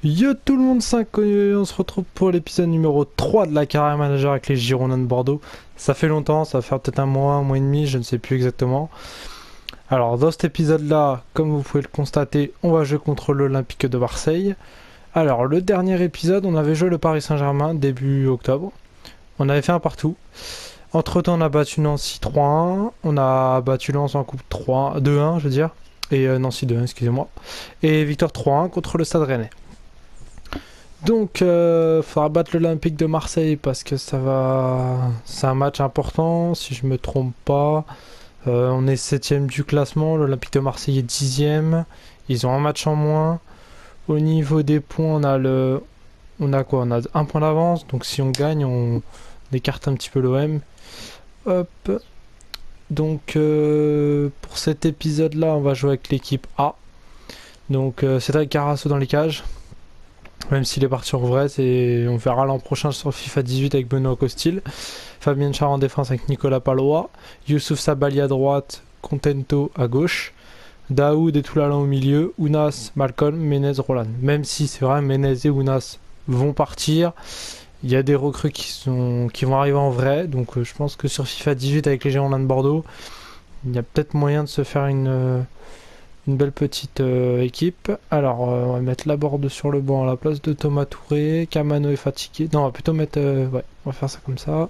Yo tout le monde, 5, on se retrouve pour l'épisode numéro 3 de la carrière manager avec les Girondins de Bordeaux. Ça fait longtemps, ça va faire peut-être un mois et demi, je ne sais plus exactement. Alors dans cet épisode là, comme vous pouvez le constater, on va jouer contre l'Olympique de Marseille. Alors le dernier épisode, on avait joué le Paris Saint-Germain début octobre. On avait fait un partout. Entre temps on a battu Nancy 3-1, on a battu Lens en coupe 2-1 je veux dire. Et Nancy 2-1 excusez-moi. Et victoire 3-1 contre le Stade Rennais. Donc, faudra battre l'Olympique de Marseille parce que ça va. C'est un match important, si je me trompe pas. On est 7ème du classement, l'Olympique de Marseille est 10ème. Ils ont un match en moins. Au niveau des points, on a quoi? On a un point d'avance, donc si on gagne, on écarte un petit peu l'OM. Hop. Donc, pour cet épisode-là, on va jouer avec l'équipe A. Donc, c'est avec Carasso dans les cages. Même s'il est parti en vrai, on verra l'an prochain sur FIFA 18 avec Benoît Costil. Fabien Char en défense avec Nicolas Palois. Youssouf Sabali à droite, Contento à gauche. Daoud et Toulalan au milieu. Ounas, Malcolm, Menez, Roland. Même si c'est vrai, Menez et Ounas vont partir. Il y a des recrues qui vont arriver en vrai. Donc je pense que sur FIFA 18 avec les Girondins de Bordeaux, il y a peut-être moyen de se faire une belle petite équipe. Alors, on va mettre Laborde sur le banc à la place de Thomas Touré. Kamano est fatigué. Non, on va plutôt mettre... ouais, on va faire ça comme ça.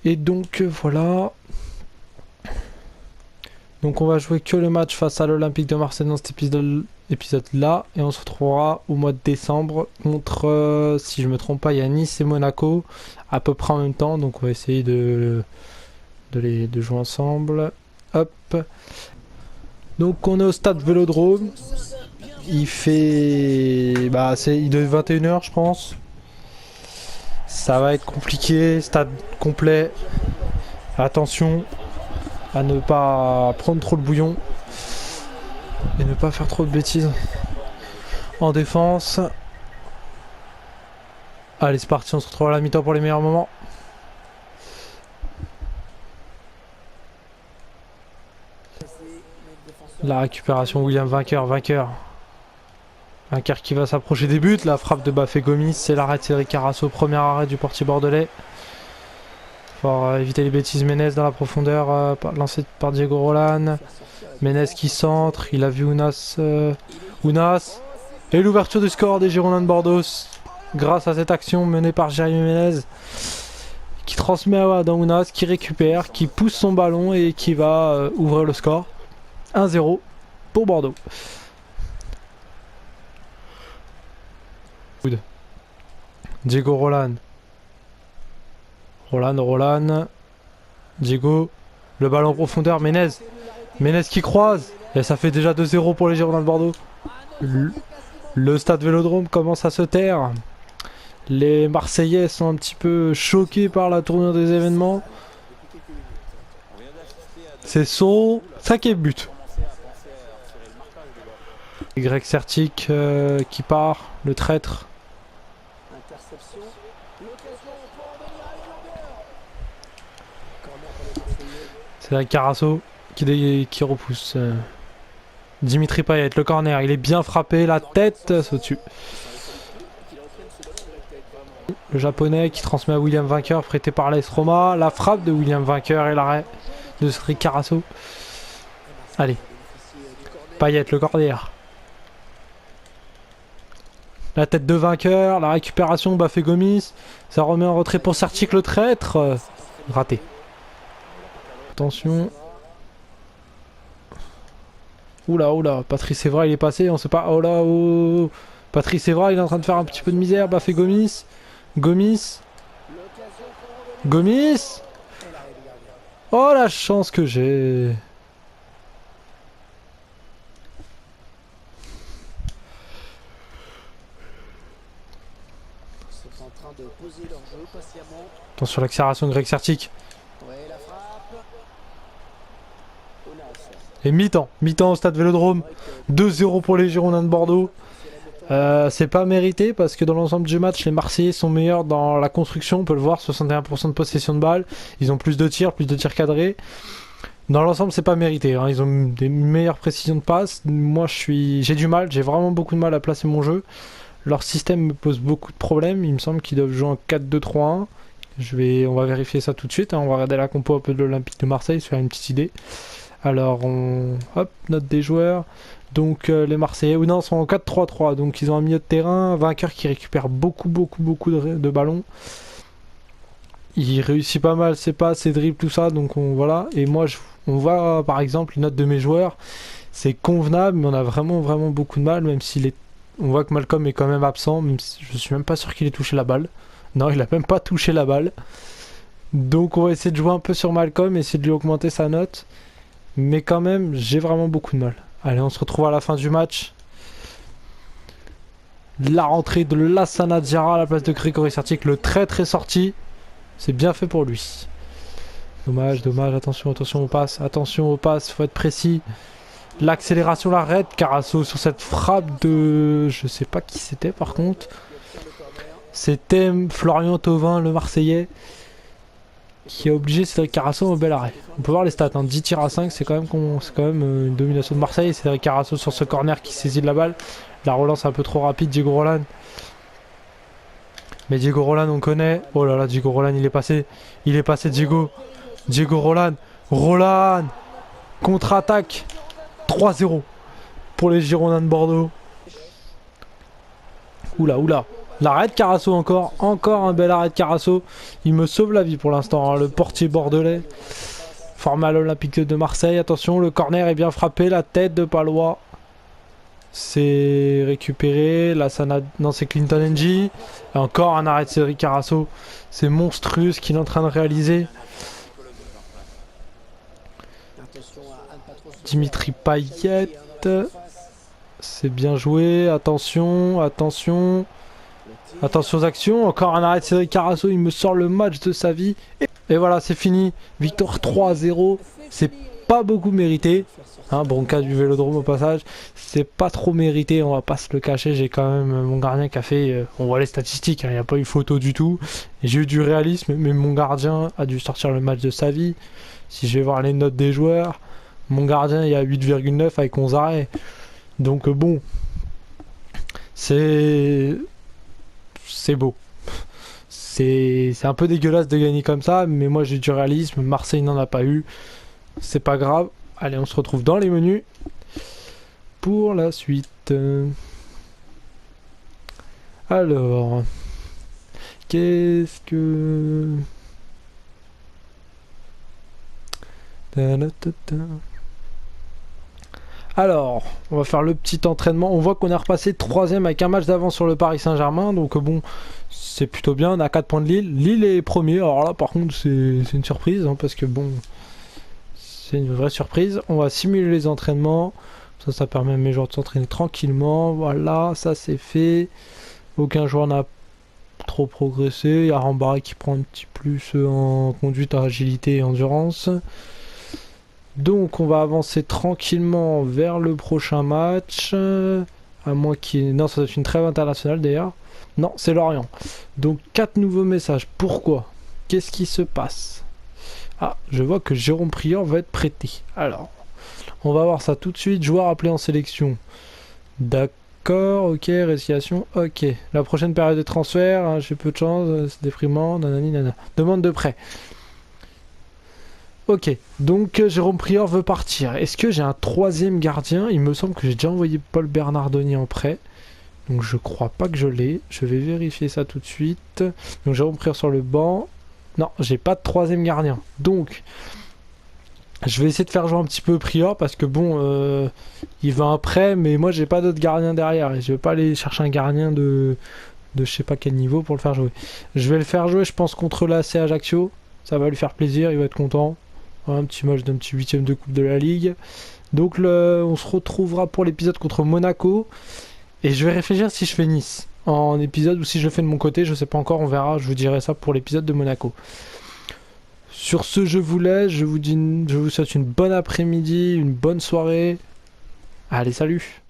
Et donc, voilà. Donc, on va jouer que le match face à l'Olympique de Marseille dans cet épisode-là. Et on se retrouvera au mois de décembre contre, si je me trompe pas, il y a Nice et Monaco à peu près en même temps. Donc, on va essayer de jouer ensemble. Hop. Donc on est au stade Vélodrome. Il fait... il doit être 21h je pense. Ça va être compliqué. Stade complet. Attention à ne pas prendre trop le bouillon. Et ne pas faire trop de bêtises. En défense. Allez c'est parti, on se retrouve à la mi-temps pour les meilleurs moments. La récupération, William vainqueur. Vainqueur qui va s'approcher des buts. La frappe de Bafé Gomis, c'est l'arrêt de Cédric Carasso. Premier arrêt du portier bordelais. Pour éviter les bêtises, Menez dans la profondeur, lancé par Diego Roland. Menez qui centre, il a vu Ounas. Et l'ouverture du score des Girondins de Bordeaux. Grâce à cette action menée par Jérémy Menez. Qui transmet à Ounas, qui récupère, qui pousse son ballon et qui va ouvrir le score. 1-0 pour Bordeaux. Diego Roland. Diego. Le ballon en profondeur. Menez qui croise. Et ça fait déjà 2-0 pour les Girondins de Bordeaux. Le stade Vélodrome commence à se taire. Les Marseillais sont un petit peu choqués par la tournure des événements. C'est son 5e but. Greg Sertic qui part, le traître. C'est là Carasso qui repousse. Dimitri Payet, le corner, il est bien frappé, la tête au-dessus. Le japonais qui transmet à William Vainqueur, prêté par l'AS Roma. La frappe de William Vainqueur et l'arrêt de Cédric Carasso. Allez. Payet, le corner. La tête de Vainqueur, la récupération, Bafé Gomis. Ça remet en retrait pour Sertic, le traître. Raté. Attention. Oula, Patrice Evra il est passé, on sait pas. Oh. Patrice Evra il est en train de faire un petit peu de misère. Bafé Gomis. Oh la chance que j'ai. Attention l'accélération de Greg Sertic. Et mi-temps au stade Vélodrome. 2-0 pour les Girondins de Bordeaux. C'est pas mérité parce que dans l'ensemble du match, les Marseillais sont meilleurs dans la construction. On peut le voir, 61% de possession de balle. Ils ont plus de tirs cadrés. Dans l'ensemble, c'est pas mérité, hein. Ils ont des meilleures précisions de passe. Moi, j'ai du mal, j'ai vraiment beaucoup de mal à placer mon jeu. Leur système me pose beaucoup de problèmes. Il me semble qu'ils doivent jouer en 4-2-3-1. On va vérifier ça tout de suite, hein. On va regarder la compo un peu de l'Olympique de Marseille, se faire une petite idée. Alors, hop, note des joueurs. Donc, les Marseillais, ou non, sont en 4-3-3. Donc, ils ont un milieu de terrain, un vainqueur qui récupère beaucoup de ballons. Il réussit pas mal ses passes, ses dribbles, tout ça. Donc, voilà. Et moi, on voit, par exemple, une note de mes joueurs. C'est convenable, mais on a vraiment beaucoup de mal, même s'il est... On voit que Malcolm est quand même absent, même si je suis même pas sûr qu'il ait touché la balle. Non, il a même pas touché la balle. Donc on va essayer de jouer un peu sur Malcolm, essayer de lui augmenter sa note. Mais quand même, j'ai vraiment beaucoup de mal. Allez, on se retrouve à la fin du match. La rentrée de Lassana Diarra à la place de Grégory Sertic, le très sorti. C'est bien fait pour lui. Dommage, attention au passe, faut être précis. L'accélération, l'arrête, Carasso sur cette frappe de... Je sais pas qui c'était par contre. C'était Florian Thauvin, le Marseillais, qui a obligé Cédric Carasso au bel arrêt. On peut voir les stats, hein. 10 tirs à 5, c'est quand même une domination de Marseille. Cédric Carasso sur ce corner qui saisit de la balle. La relance un peu trop rapide, Diego Roland. Mais Diego Roland, on connaît. Oh là là, Diego Roland, il est passé. Diego Roland. Roland, contre-attaque. 3-0 pour les Girondins de Bordeaux. Oula. L'arrêt de Carasso encore un bel arrêt de Carasso. Il me sauve la vie pour l'instant, hein, le portier bordelais. Formé à l'Olympique de Marseille. Attention, le corner est bien frappé. La tête de Palois. C'est récupéré. Là, non, c'est Clinton Ng. Encore un arrêt de Cédric Carasso. C'est monstrueux ce qu'il est en train de réaliser. Dimitri Payet. C'est bien joué. Attention aux actions. Encore un arrêt de Cédric Carasso. Il me sort le match de sa vie. Et voilà, c'est fini. Victoire 3-0. C'est pas beaucoup mérité. Hein, bronca du Vélodrome au passage. C'est pas trop mérité, on va pas se le cacher. J'ai quand même mon gardien qui a fait... on voit les statistiques, il n'y a pas eu photo du tout. J'ai eu du réalisme, mais mon gardien a dû sortir le match de sa vie. Si je vais voir les notes des joueurs, mon gardien il y a 8,9 avec 11 arrêts. Donc bon, c'est beau. C'est un peu dégueulasse de gagner comme ça, mais moi j'ai du réalisme. Marseille n'en a pas eu. C'est pas grave. Allez, on se retrouve dans les menus pour la suite. Alors, qu'est-ce que... Alors, on va faire le petit entraînement. On voit qu'on est repassé 3ème avec un match d'avance sur le Paris Saint-Germain. Donc bon, c'est plutôt bien. On a 4 points de Lille. Lille est premier. Alors là, par contre, c'est une surprise. Hein, parce que bon, c'est une vraie surprise. On va simuler les entraînements. Ça permet à mes joueurs de s'entraîner tranquillement. Voilà, ça c'est fait. Aucun joueur n'a trop progressé. Il y a Rambara qui prend un petit plus en conduite, agilité et endurance. Donc on va avancer tranquillement vers le prochain match. À moins qu'il y ait... Non, ça doit être une trêve internationale d'ailleurs. Non, c'est Lorient. Donc 4 nouveaux messages. Pourquoi? Qu'est-ce qui se passe? Ah, je vois que Jérôme Prieur va être prêté. Alors, on va voir ça tout de suite. Joueur appelé en sélection. D'accord, ok, résiliation, ok. La prochaine période de transfert, hein, j'ai peu de chance, c'est déprimant, nanani, nanana. Demande de prêt. Ok, donc Jérôme Prieur veut partir. Est-ce que j'ai un 3ème gardien? Il me semble que j'ai déjà envoyé Paul Bernardoni en prêt. Donc je crois pas que je l'ai. Je vais vérifier ça tout de suite. Donc Jérôme Prieur sur le banc. Non, j'ai pas de 3ème gardien. Donc, je vais essayer de faire jouer un petit peu Prior parce que bon, il va un prêt, mais moi j'ai pas d'autre gardien derrière. Et je vais pas aller chercher un gardien de je sais pas quel niveau pour le faire jouer. Je vais le faire jouer, je pense, contre l'AC Ajaccio. Ça va lui faire plaisir, il va être content. Un petit match d'un petit 8ème de coupe de la Ligue. Donc on se retrouvera pour l'épisode contre Monaco. Et je vais réfléchir si je fais Nice en épisode ou si je le fais de mon côté, je sais pas encore, on verra, je vous dirai ça pour l'épisode de Monaco. Sur ce, je vous laisse, je vous souhaite une bonne après-midi, une bonne soirée. Allez, salut!